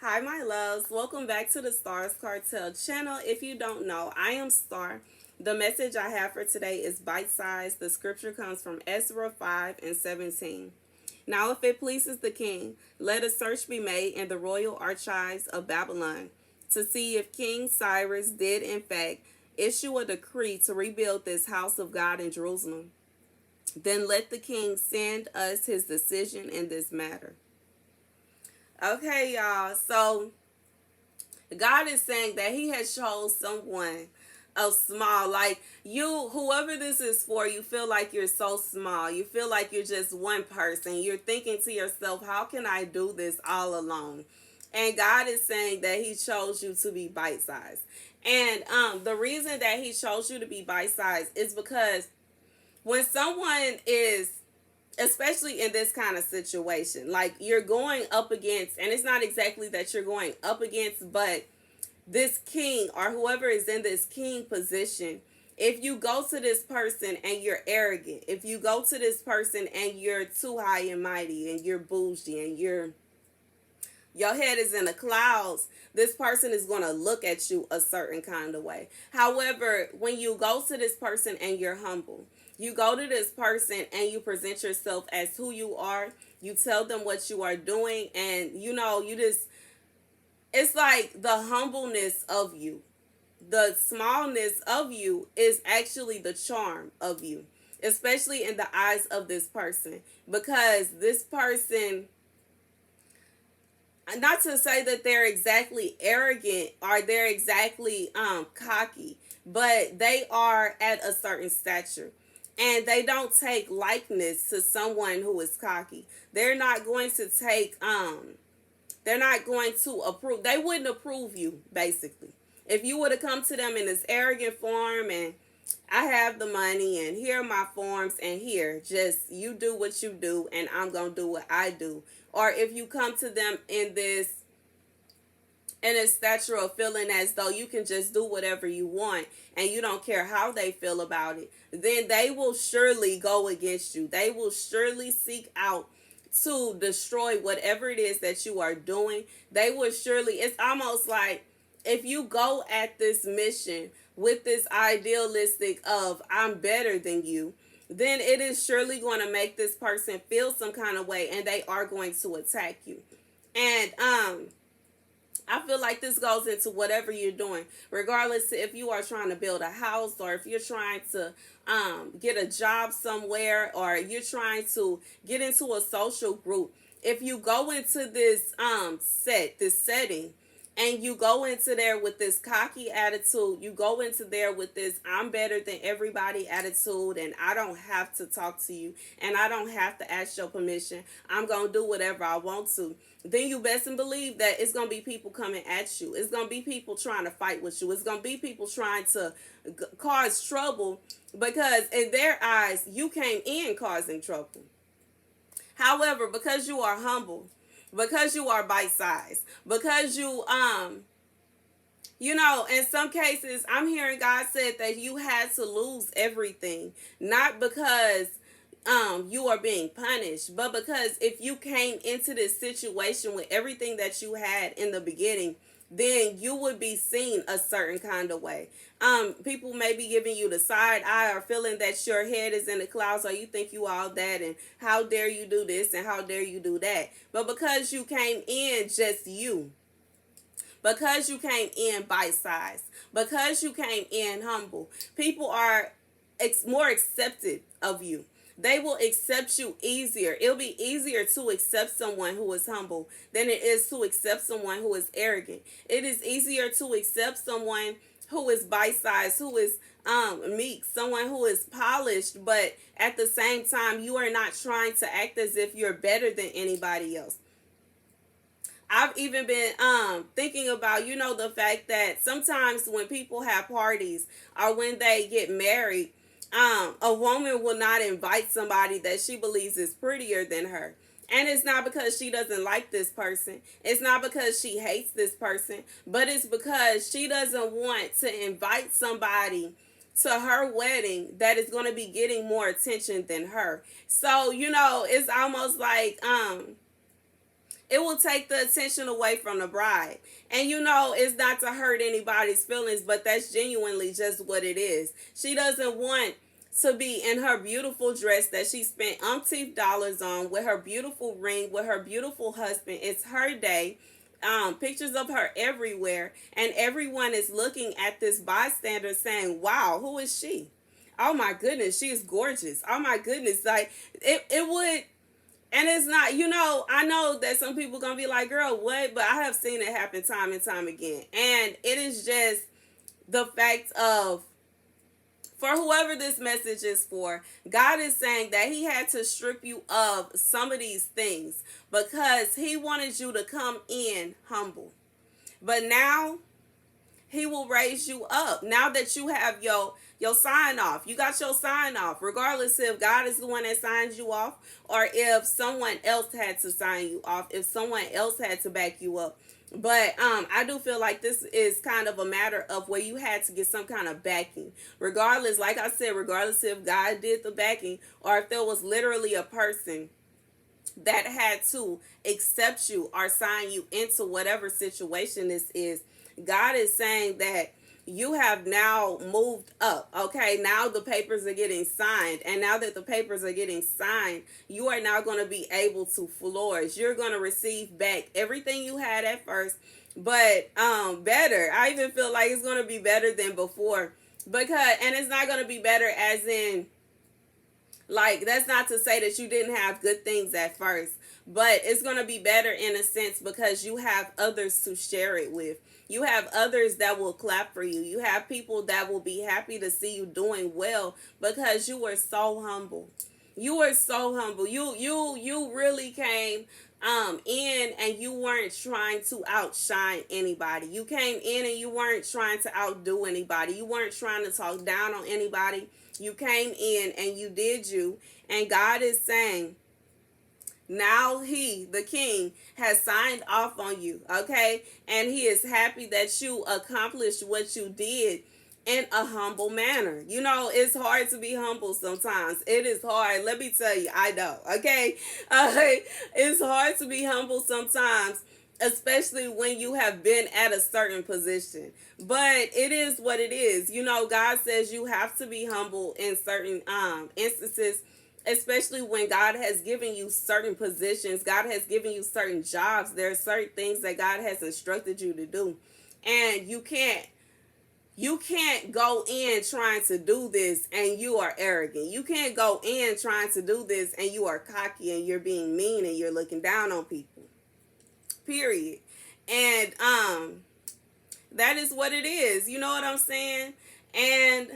Hi, my loves. Welcome back to the Starscartel channel. If you don't know, I am Star. The message I have for today is bite sized. The scripture comes from Ezra 5 and 17. Now, if it pleases the king, let a search be made in the royal archives of Babylon to see if King Cyrus did, in fact, issue a decree to rebuild this house of God in Jerusalem. Then let the king send us his decision in this matter. Okay, y'all. So God is saying that He has chose someone of small, like you, whoever this is for. You feel like you're so small. You feel like you're just one person. You're thinking to yourself, how can I do this all alone? And God is saying that He chose you to be bite sized. And the reason that He chose you to be bite sized is because when someone is, especially in this kind of situation, like you're going up against, and it's not exactly that you're going up against, but this king or whoever is in this king position, if you go to this person and you're arrogant, if you go to this person and you're too high and mighty and you're bougie and your head is in the clouds, this person is going to look at you a certain kind of way. However, when you go to this person and you're humble, you go to this person and you present yourself as who you are, you tell them what you are doing, and you just, it's like the humbleness of you, the smallness of you is actually the charm of you, especially in the eyes of this person, because this person, not to say that they're exactly arrogant or they're exactly cocky, but they are at a certain stature, and they don't take likeness to someone who is cocky. They're not going to take they're not going to approve. They wouldn't approve you, basically, if you would have come to them in this arrogant form and I have the money and here are my forms and here, just you do what you do and I'm going to do what I do. Or if you come to them in a stature of feeling as though you can just do whatever you want and you don't care how they feel about it, then they will surely go against you. They will surely seek out to destroy whatever it is that you are doing. They will surely, it's almost like if you go at this mission with this idealistic of I'm better than you, then it is surely going to make this person feel some kind of way and they are going to attack you. And I feel like this goes into whatever you're doing, regardless if you are trying to build a house or if you're trying to get a job somewhere or you're trying to get into a social group. If you go into this setting, and you go into there with this cocky attitude, you go into there with this I'm better than everybody attitude, and I don't have to talk to you and I don't have to ask your permission, I'm going to do whatever I want to, then you best and believe that it's going to be people coming at you. It's going to be people trying to fight with you. It's going to be people trying to cause trouble, because in their eyes you came in causing trouble. However, because you are humble, because you are bite-sized, because in some cases, I'm hearing God said that you had to lose everything, not because you are being punished, but because if you came into this situation with everything that you had in the beginning, then you would be seen a certain kind of way. People may be giving you the side eye or feeling that your head is in the clouds or you think you all that and how dare you do this and how dare you do that. But because you came in just you, because you came in bite-sized, because you came in humble, people are more accepted of you. They will accept you easier. It'll be easier to accept someone who is humble than it is to accept someone who is arrogant. It is easier to accept someone who is bite-sized, who is meek, someone who is polished, but at the same time, you are not trying to act as if you're better than anybody else. I've even been thinking about, the fact that sometimes when people have parties or when they get married, a woman will not invite somebody that she believes is prettier than her. And it's not because she doesn't like this person. It's not because she hates this person. But it's because she doesn't want to invite somebody to her wedding that is going to be getting more attention than her. So, it's almost like it will take the attention away from the bride. And you know, it's not to hurt anybody's feelings, but that's genuinely just what it is. She doesn't want to be in her beautiful dress that she spent umpteen dollars on, with her beautiful ring, with her beautiful husband. It's her day. Pictures of her everywhere, and everyone is looking at this bystander saying, wow, who is she? Oh my goodness, she is gorgeous. Oh my goodness. Like, it would, and it's not, you know, I know that some people gonna be like, girl, what? But I have seen it happen time and time again. And it is just the fact of, for whoever this message is for, God is saying that he had to strip you of some of these things because he wanted you to come in humble. But now he will raise you up. Now that you have your sign off, you got your sign off, regardless if God is the one that signs you off or if someone else had to sign you off, if someone else had to back you up. But I do feel like this is kind of a matter of where you had to get some kind of backing. Regardless, like I said, regardless if God did the backing or if there was literally a person that had to accept you or sign you into whatever situation this is, God is saying that you have now moved up. Okay, now the papers are getting signed, and now that the papers are getting signed, you are now going to be able to flourish. You're going to receive back everything you had at first, but better. I even feel like it's going to be better than before, because, and it's not going to be better as in, like, that's not to say that you didn't have good things at first, but it's going to be better in a sense because you have others to share it with. You have others that will clap for you. You have people that will be happy to see you doing well because you were so humble. You were so humble. You really came in and you weren't trying to outshine anybody. You came in and you weren't trying to outdo anybody. You weren't trying to talk down on anybody. You came in and you did you. And God is saying, now he, the king, has signed off on you, okay? And he is happy that you accomplished what you did in a humble manner. You know, it's hard to be humble sometimes. It is hard. Let me tell you, I know, okay? It's hard to be humble sometimes, especially when you have been at a certain position. But it is what it is. You know, God says you have to be humble in certain instances, especially when God has given you certain positions. God has given you certain jobs. There are certain things that God has instructed you to do. And you can't go in trying to do this and you are arrogant. You can't go in trying to do this and you are cocky and you're being mean and you're looking down on people. Period. And that is what it is. You know what I'm saying? And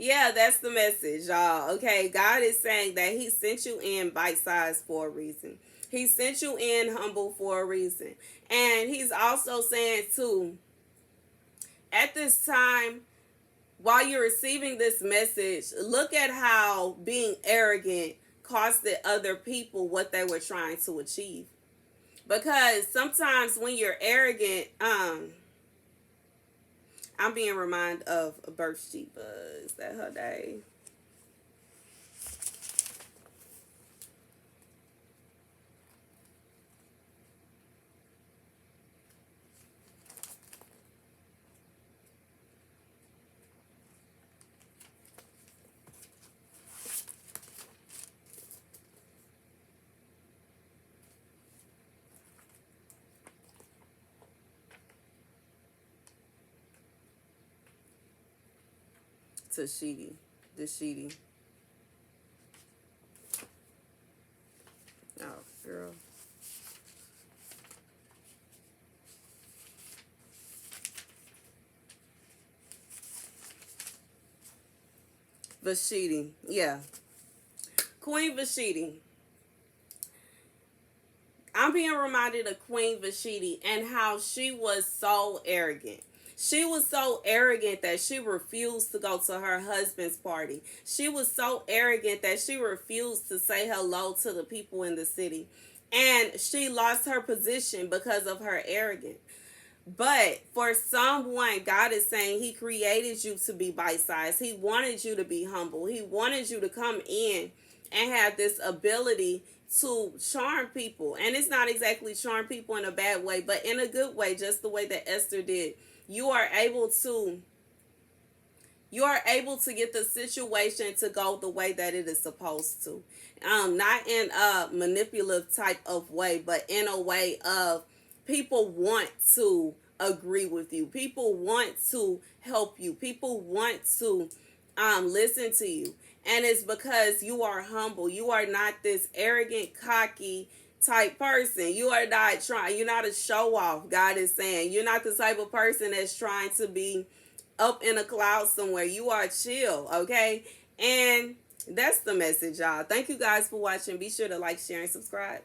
yeah, that's the message, y'all. Okay, God is saying that he sent you in bite-sized for a reason. He sent you in humble for a reason. And he's also saying, too, at this time, while you're receiving this message, look at how being arrogant costed other people what they were trying to achieve. Because sometimes when you're arrogant, I'm being reminded of Birchtipa. Is that her day? Dashidi. Oh, girl. Vashidi. Yeah. Queen Vashidi. I'm being reminded of Queen Vashidi and how she was so arrogant. She was so arrogant that she refused to go to her husband's party. She was so arrogant that she refused to say hello to the people in the city. And she lost her position because of her arrogance. But for someone, God is saying he created you to be bite-sized. He wanted you to be humble. He wanted you to come in and have this ability to charm people. And it's not exactly charm people in a bad way, but in a good way, just the way that Esther did. You are able to get the situation to go the way that it is supposed to. Not in a manipulative type of way, but in a way of people want to agree with you. People want to help you. People want to listen to you. And it's because you are humble. You are not this arrogant, cocky type person. You're not a show off. God is saying you're not the type of person that's trying to be up in a cloud somewhere. You are chill, okay? And that's the message, y'all. Thank you guys for watching. Be sure to like, share, and subscribe.